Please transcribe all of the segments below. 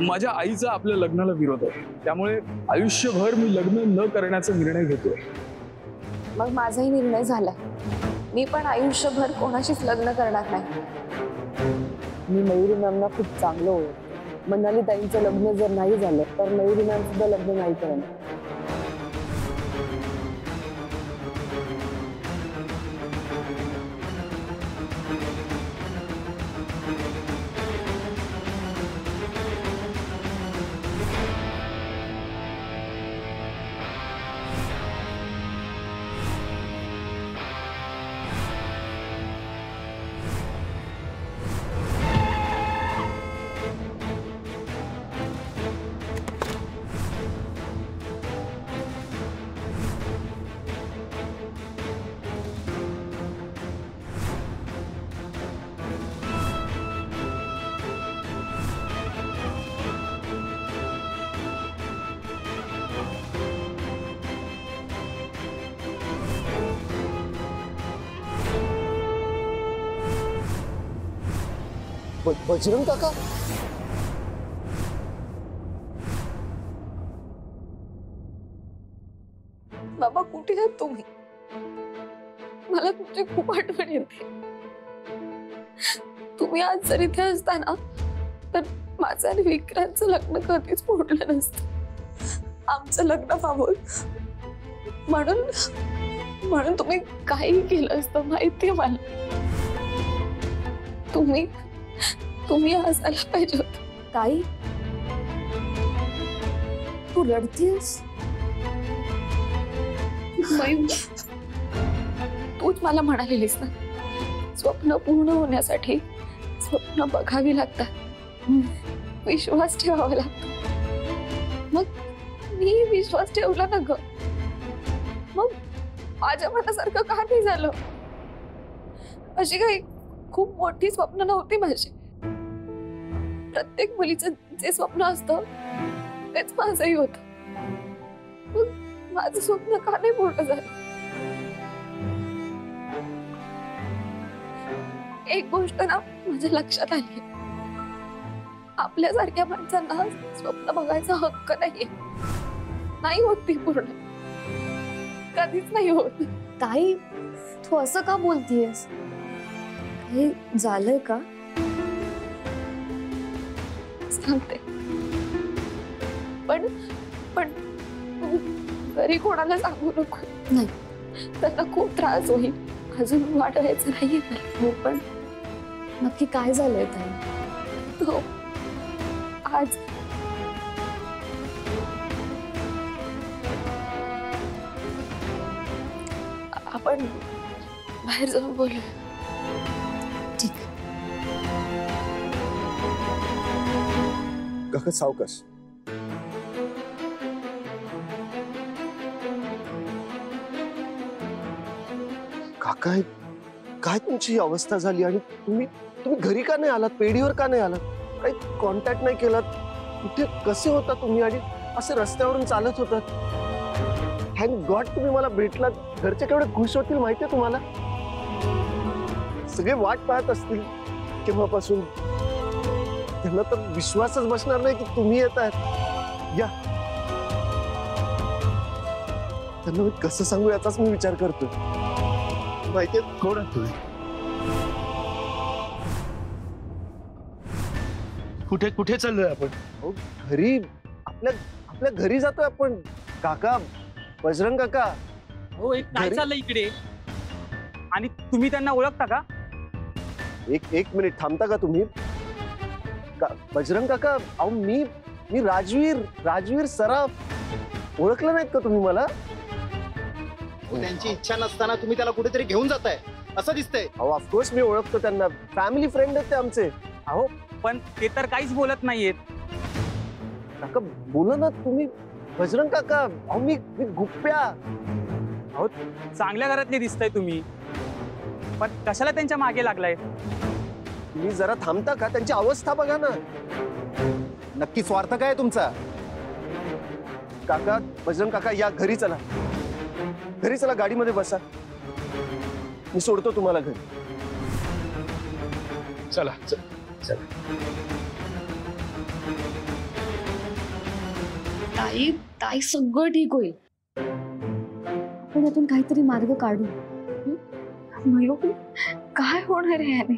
माझ्या आईचा आपल्या लग्नाला विरोध आहे, त्यामुळे आयुष्यभर मी लग्न न करण्याचा निर्णय घेतोय. मग माझाही निर्णय झालाय. मी पण आयुष्यभर कोणाशीच लग्न करणार नाही. मी मयुरी मॅमना खूप चांगलं ओळखते. मनाली ताईंचं लग्न जर नाही झालं तर मयुरी मॅम सुद्धा लग्न नाही करणार. बजरंग काका, बाबा कुठे आहात तुम्ही? मला तुमची खूप आठवण येते. तुम्ही आज जर इथे असता ना तर माझं आणि विक्रांतचं लग्न कधीच मोडलं नसतं. आमचं लग्न व्हावं म्हणून तुम्ही काही केलं असतं माहितीये मला. तुम्ही हसायला पाहिजे होतं. ताई, तू रडतीयस? तूच मला म्हणालेलीस ना, स्वप्न पूर्ण होण्यासाठी स्वप्न बघावी लागतात, विश्वास ठेवावा लागतो. मग मी विश्वास ठेवला ना ग. मग माझ्या मनासारखं का नाही झालं? अशी काही खूप मोठी स्वप्न नव्हती माझी. प्रत्येक मुलीचं जे स्वप्न असतं तेच माझंही होतं. मग माझं स्वप्न का नाही पूर्ण झालं? एक गोष्ट ना माझ्या लक्षात आली, आपल्यासारख्या माणसांना स्वप्न बघायचा हक्क नाहीये. नाही होत ती पूर्ण, कधीच नाही होत. ताई, तू असं का बोलतीयस? काही झालंय का? सांगते, पण घरी कोणाला सांगू नको. नाही, त्यांना खूप त्रास होईल. अजून वाढवायचं नाहीये मला. हो, पण नक्की काय झालंय ताई? हो, आज आपण बाहेर जाऊन बोलूया. ठीक. काका सावकाश. काका, काय तुमची अवस्था झाली? आणि तुम्ही घरी का नाही आलात? पेढीवर का नाही आलात? काही कॉन्टॅक्ट नाही केलात? कुठे कसे होता तुम्ही? आणि असे रस्त्यावरून चालत होतात. थँक गॉड तुम्ही मला भेटलात. घरचे केवढे खुश होतील माहितीये तुम्हाला. सगळे वाट पाहत असतील केव्हापासून. त्यांना तर विश्वासच बसणार नाही की तुम्ही येत आहात. या, त्यांना मी कसं सांगू याचाच मी विचार करतोय. माहितीये कोण आहे तुम्ही? कुठे कुठे चाललोय आपण? घरी, आपल्या घरी जातोय आपण. काका, बजरंग काका. हो, काय चाललंय इकडे? आणि तुम्ही त्यांना ओळखता का? एक मिनिट थांबता का तुम्ही? बजरंग काका, अहो मी राजवीर सराफ. ओळखलं नाहीत का तुम्ही मला? त्यांची इच्छा नसताना तुम्ही त्याला कुठेतरी घेऊन जाताय असं दिसतंय. अहो ऑफकोर्स मी ओळखतो त्यांना. फॅमिली फ्रेंड आहेत ते आमचे. अहो पण ते तर काहीच बोलत नाहीयेत. काका बोला ना तुम्ही. बजरंग काका, अहो मी गुप्प्या. अहो चांगल्या घरातले दिसताय तुम्ही, पण कशाला त्यांच्या मागे लागलाय? तुम्ही जरा थांबता का? त्यांची अवस्था बघा ना. नक्की स्वार्थ काय तुमचा? काका, बजरंग काका, या घरी चला. घरी चला, गाडीमध्ये बसा. मी सोडतो तुम्हाला घरी. चला. ताई ताई सगळं ठीक होईल. आपण यातून काहीतरी मार्ग काढू. मयूर काय होणार आहे याने?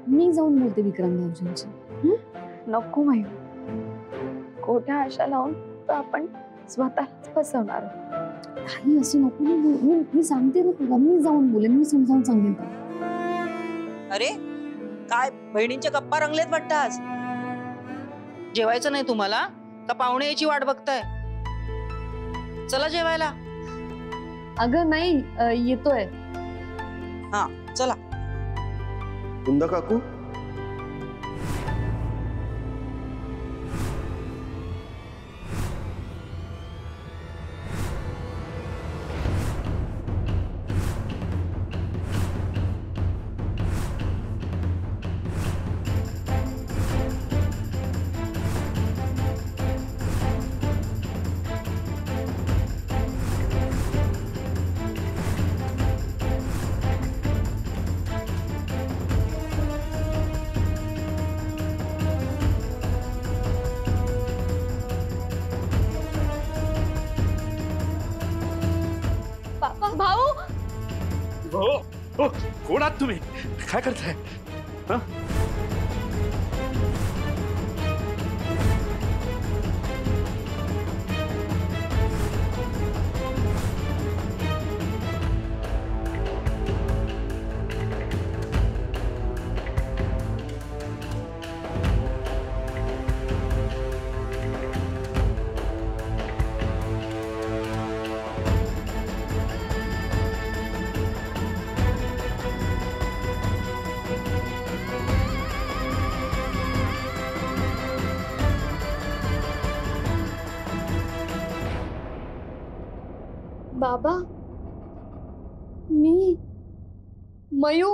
मी जाऊन बोलते विक्रम भाऊजींशी. नको मयूर, खोट्या आशा लावून आपण स्वतःच फसवणार. काही असं नको. मी सांगते ना तुला, मी जाऊन बोलेन, मी समजावून सांगेन त्याला. अरे काय बहिणींच्या गप्पा रंगलेत वाटतं आज. जेवायचं नाही तुम्हाला का पाहुणे याची वाट बघताय? चला जेवायला. अगं नाही, येतोय. हा चला. कुंदा काकू, भाऊ हो हो, कोण आहात तुम्ही? काय करताय? हा? बाबा, मी मयू.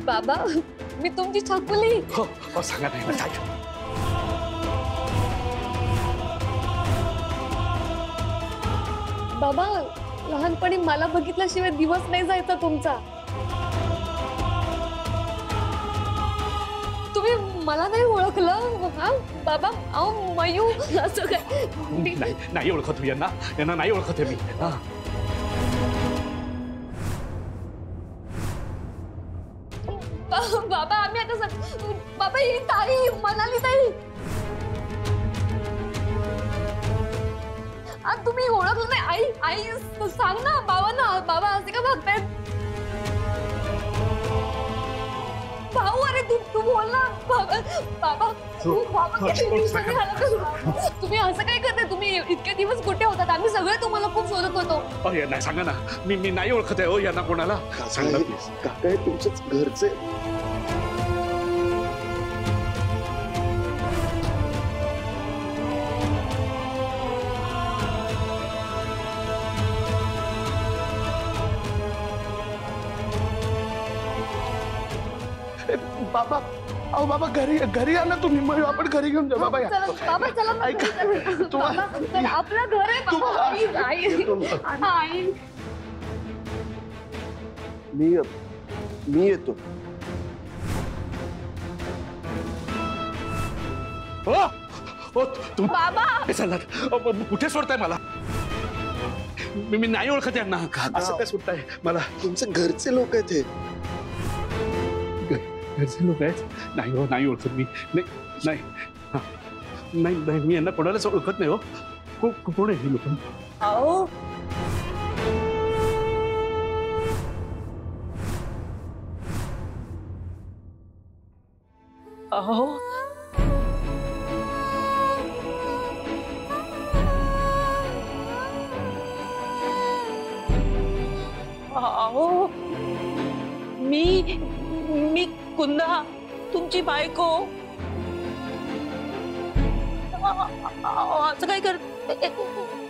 बाबा, मी तुमची छकुली. हो हो, सांगा नाही ना काय. बाबा, लहानपणी मला बघितल्याशिवाय दिवस नाही जायचा तुमचा. तुम्ही मला नाही ओळखलं? हा बाबा, अहो मयू असं काय? नाही नाही ओळखत मी यांना, यांना नाही ओळखत मी. हा. बाबा, आम्ही आता बाबा, ही ताई, मनाली ताई. तुम्ही ओळखलं नाही? आई आई सांग ना बाबांना. बाबा असे का बघतायत? भाऊ, अरे तू बोल ना. बाबा तुम्ही असं काय करताय? तुम्ही इतके दिवस कुठे होतात? आम्ही सगळे तुम्हाला खूप शोधत होतो. नाही सांगा ना, मी नाही ओळखत आहे हो यांना कोणाला. सांगा ना प्लीज. काका हे तुमच्याच घरचे. बाबा, अहो बाबा, घरी या ना तुम्ही. मग आपण घरी घेऊन जा बाबा. बाबा चला ना. बाबा, चला, आपलं घर आहे बाबा. आई मी येतो. हो हो, तुम्ही बाबा, चाललात? कुठे सोडताय मला? मी नाही ओळखत यांना. असं काय सुटताय मला? तुमचे घरचे लोक आहेत हे. घरचे लोक आहेत? नाही हो, नाही ओळखत मी. नाही नाही नाही, मी यांना कोणालाच ओळखत नाही हो. कोण आहे ही लोक? अहो अहो अहो मी कुंदा, तुमची बायको. असं काय कर?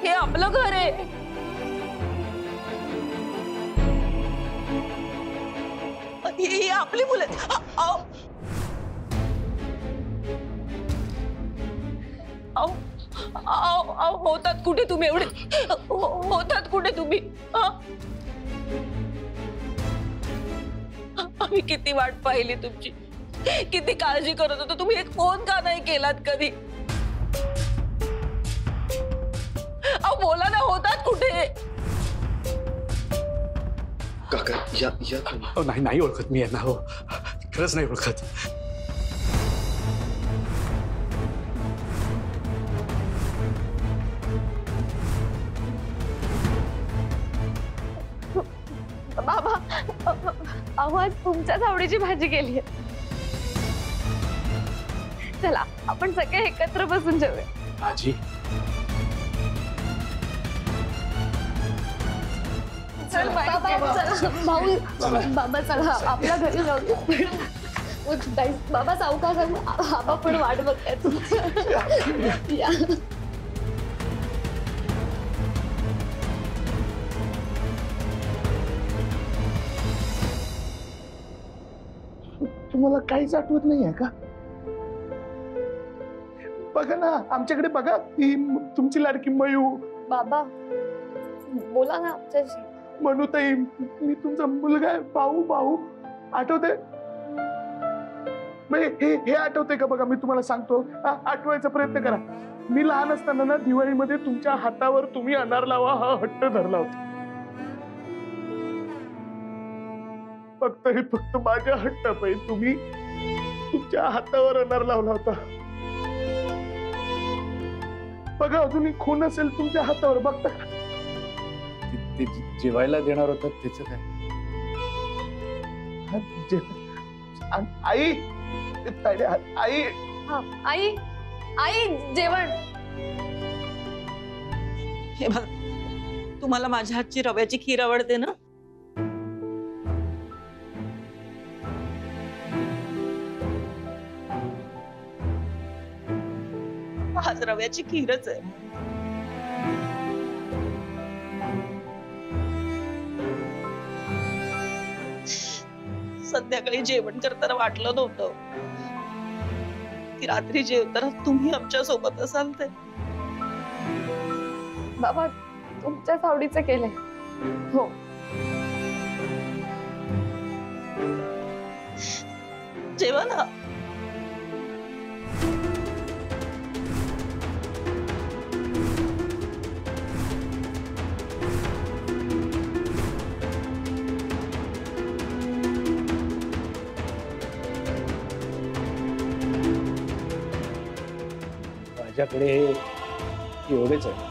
हे आपलं घर आहे. ही आपली मुलं. होतात कुठे तुम्ही एवढे? होतात कुठे तुम्ही? आम्ही किती वाट पाहिली तुमची. किती काळजी करत होतो, तुम्ही एक फोन का नाही केलात कधी? अहो बोला ना, होतात कुठे? काका या या अहो, नाही नाही ओळखत मी यांना. हो खरंच नाही ओळखत. बाबा, अहो आज तुमच्याच आवडीची भाजी केली आहे. चला आपण सगळे एकत्र बसून जेवूया. भाजी? चल बाबा, चला भाऊ, बाबा चला आपल्या घरी जाऊ. बाबा सावकाश, बाबा पण वाट बघताय तुमची. या. तुम्हाला काहीच आठवत नाहीये का? बघा ना आमच्याकडे बघा, ही तुमची लाडकी मयू. बाबा बोला ना आमच्याशी. म्हणूताई, मी तुमचा मुलगा आहे. भाऊ भाऊ आठवते? हे आठवते का? बघा मी तुम्हाला सांगतो, आठवायचा प्रयत्न करा. मी लहान असताना ना दिवाळीमध्ये तुमच्या हातावर तुम्ही अनार लावा हा हट्ट धरला होता. फक्त माझ्या हट्टापायी तुम्ही तुमच्या हातावर अनार लावला होता. बघा अजूनही खून असेल तुमच्या हातावर, बघता का? ते जेवायला देणार होतात त्याचं काय? आई आई आई, आई जेवण. हे बघ, तुम्हाला माझ्या हातची रव्याची खीर आवडते ना? आज रव्याची खीरच आहे. संध्याकाळी जेवण करताना वाटलं नव्हतं की रात्री जेवताना तुम्ही आमच्या सोबत असाल ते. बाबा तुमच्याच आवडीचं केलंय. हो जेवा ना. माझ्याकडे एवढेच आहे.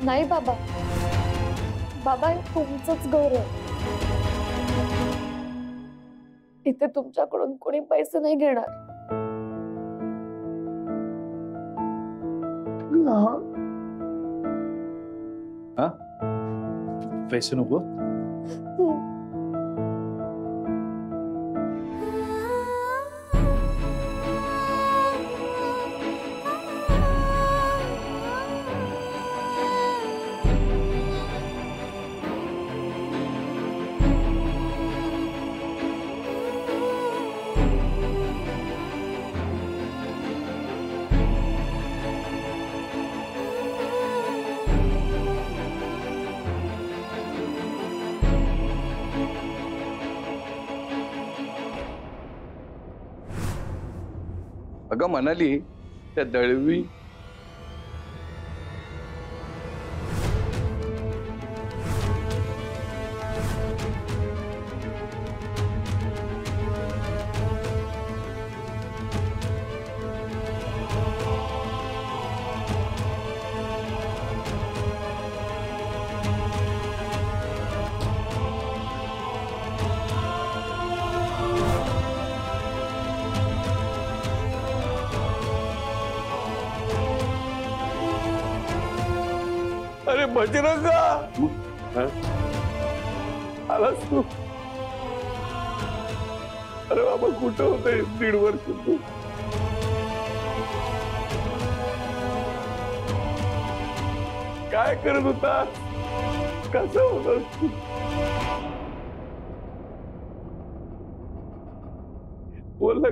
नाही बाबा, बाबा हे तुमचंच घर आहे. इथे तुमच्याकडून कोणी पैसे नाही घेणार. पैसे नको? अगं म्हणाली त्या दळवी अरे बजरंगा, आलास तू? अरे बाबा कुठं होते 1.5 वर्ष तू? काय करत होता? कसं होत तू? बोल ना,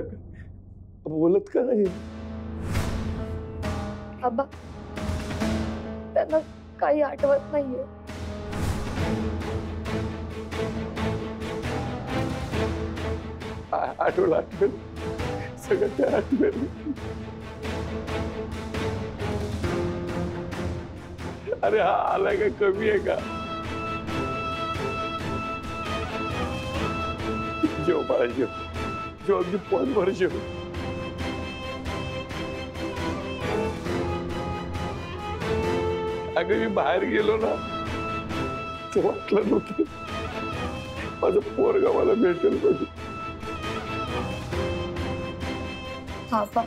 बोलत का नाही? आबा त्यांना काही आठवत नाहीये. आठवलं आठवलं सगळं ते आठवलं. अरे हा आला का कमी आहे का? जेव बाळा जेव, जेव अगदी पोटभर जेव. अगं मी बाहेर गेलो ना ते वाटलं नव्हतं माझं पोरगा मला भेटेल कधी. हा बा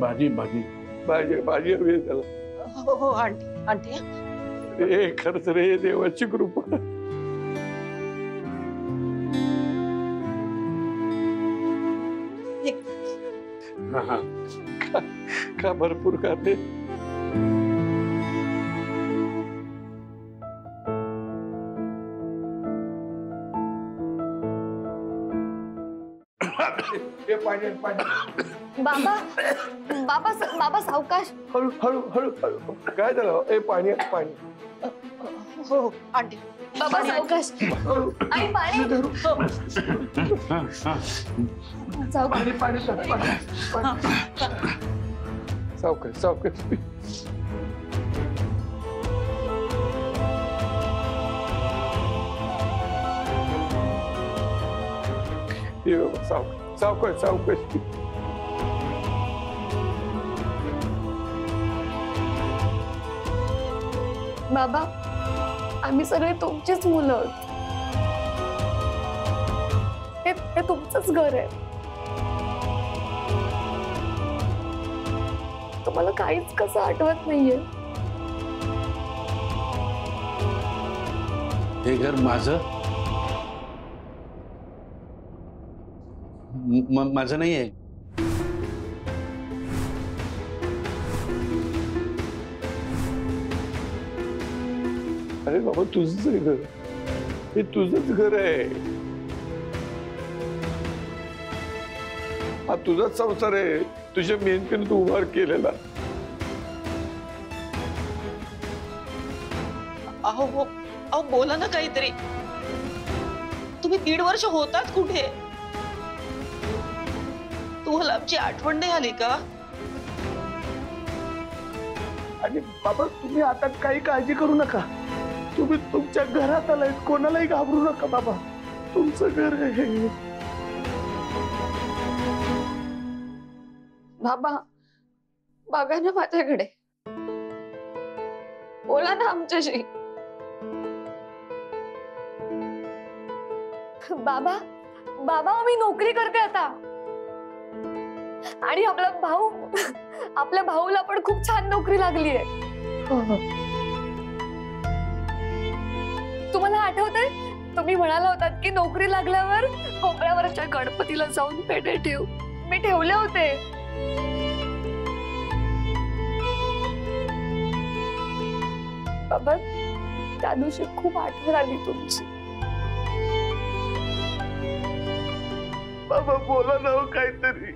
भाजी भाजी भाजी भाजी हवी आहे त्याला. हो हो आंटी आंटी रे खरंच रे देवाची कृपा. का भरपूर खाते. बाबा बाबा बाबा सावकाश. हळू हळू हळू हळू. काय झालं? ए पाणी पाणी. हो आंटी बाबा सावकाश. आई पाणी. सावकाश सावकाश. सावकाश सावकाश सावकाश. बाबा आम्ही सगळे तुमचीच मुलं आहोत. हे तुमचंच घर आहे. तुम्हाला काहीच कसं आठवत नाहीये. हे घर माझं माझं नाहीये. अरे बाबा तुझंच आहे घर. हे तुझंच घर आहे. हा तुझाच संसार आहे. तुझ्या मेहनतीने तू उभार केलेला. अहो हो अहो बोला ना काहीतरी. तुम्ही 1.5 वर्ष होतात कुठे? तुम्हाला आमची आठवण नाही आली का? आणि बाबा तुम्ही आता काही काळजी करू नका. तुम्ही तुमच्या घरात आलाय. कोणालाही घाबरू नका बाबा. तुमचं घर आहे. बाबा बघा ना माझ्याकडे. बोला ना आमच्याशी. बाबा बाबा मी नोकरी करते आता. आणि आपल्या भाऊला पण खूप छान नोकरी लागली आहे. तुम्हाला आठवतंय तुम्ही म्हणाला होतात की नोकरी लागल्यावर कोपऱ्यावरच्या गणपतीला जाऊन पेढे ठेव. मी ठेवले होते. बाबा त्या दिवशी खूप आठवण आली तुमची. बाबा बोला ना हो काहीतरी.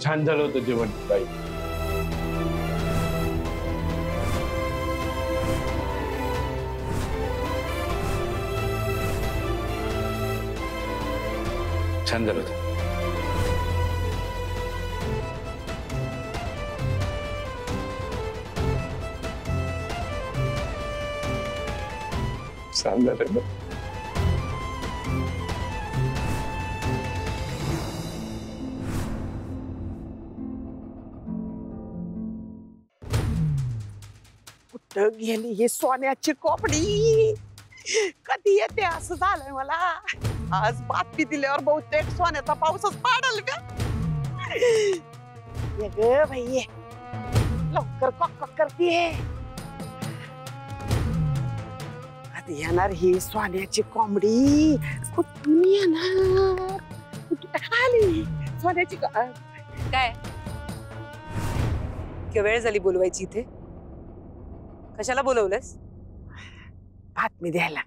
छान झालं होतं जेवण बाई. छान झालं होतं. छान झालं ना. गेली ही सोन्याची कोपडी. कधी येते असं झालंय मला. आज बातमी दिल्यावर बहुतेक सोन्याचा पाऊसच पाडल का. ये ग बाई लवकर कॉक करते. कधी येणार ही सोन्याची कोंबडी? कुठून येणार? कुठून आली सोन्याची काय वेळ झाली बोलवायची इथे? कशाला बोलवलंस? बातमी द्यायला.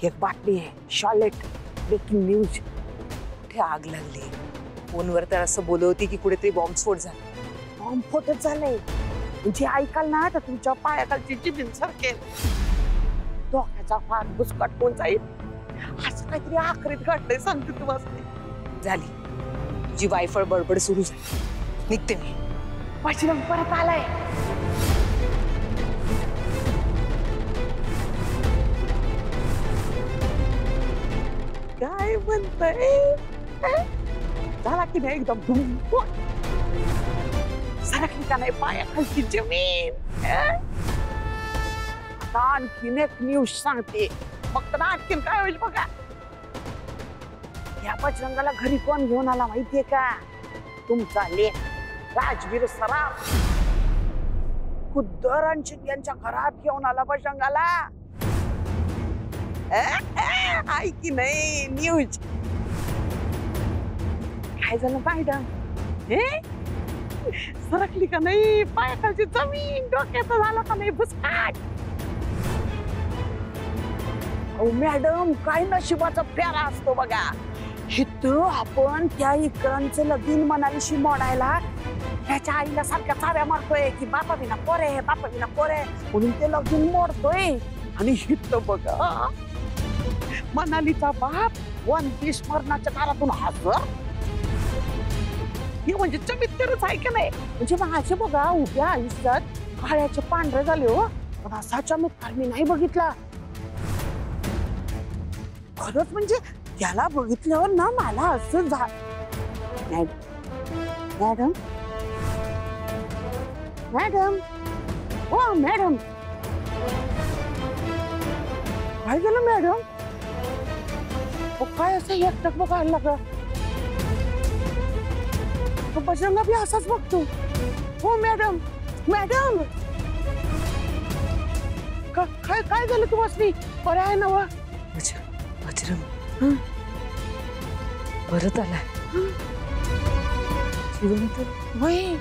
एक बातमी आहे, शॉर्लेट ब्रेकिंग न्यूज. कुठे आग लागली? फोनवर तर असं बोलवती की कुठेतरी बॉम्बस्फोट झाला. बॉम्बस्फोटच झालंय. म्हणजे ऐकाल ना तर तुमच्या पायाखालची जिबीन सरकेल, डोक्याचा फार बुसकट होऊन जाईल. असं काहीतरी आखरीत घडलंय सांगते तुम्हाला. झाली तुझी वायफळ बडबड सुरू झाली. निघते मी. बजरंग परत आलाय. काय म्हणतंय? झाला की नाही एकदम धूम? सरकली का नाही पायाखालची जमीन? आता आणखीन एक न्यूज सांगते, फक्त ना आणखीन काय होईल बघा. या बजरंगाला घरी कोण घेऊन आला माहितीये का? तुमचा लेख राजवीर सराफ. खुद्द रणजित यांच्या घरात घेऊन आला बजरंगाला. ऐकी नाही न्यूज. काय झालं मॅडम? सरकली का नाही पायाखालची जमीन? डोक्यात झालं का नाही भुसकाट? अहो मॅडम, काय नशिबाचा प्यारा असतो बघा. इथं आपण त्या इकरांचं लगीन मनालीशी मोडायला त्याच्या आईला सारख्या चाव्या मारतोय की बापा विना पोरे, बापा विना पोरे, म्हणून ते लगीन मोडतोय. आणि इथं बघा मनालीचा बाप 1 मरणाच्या दारातून हजर. हे म्हणजे चमत्कारच आहे का नाही? म्हणजे माझे बघा उभ्या आयुष्यात काळ्याचे पांढरे झाले हो, पण असा चमत्कार मी नाही बघितला. खरंच म्हणजे त्याला बघितल्यावर ना मला असं मॅडम मॅडम ओ मॅडम, काय झालं मॅडम? काय असं एकटक बघायला लागला? बजरंगा बी असाच बघतो. हो मॅडम, मॅडम काय झालं तुम्हाला? बरं आहे ना? बजरंग परत आलाय. वय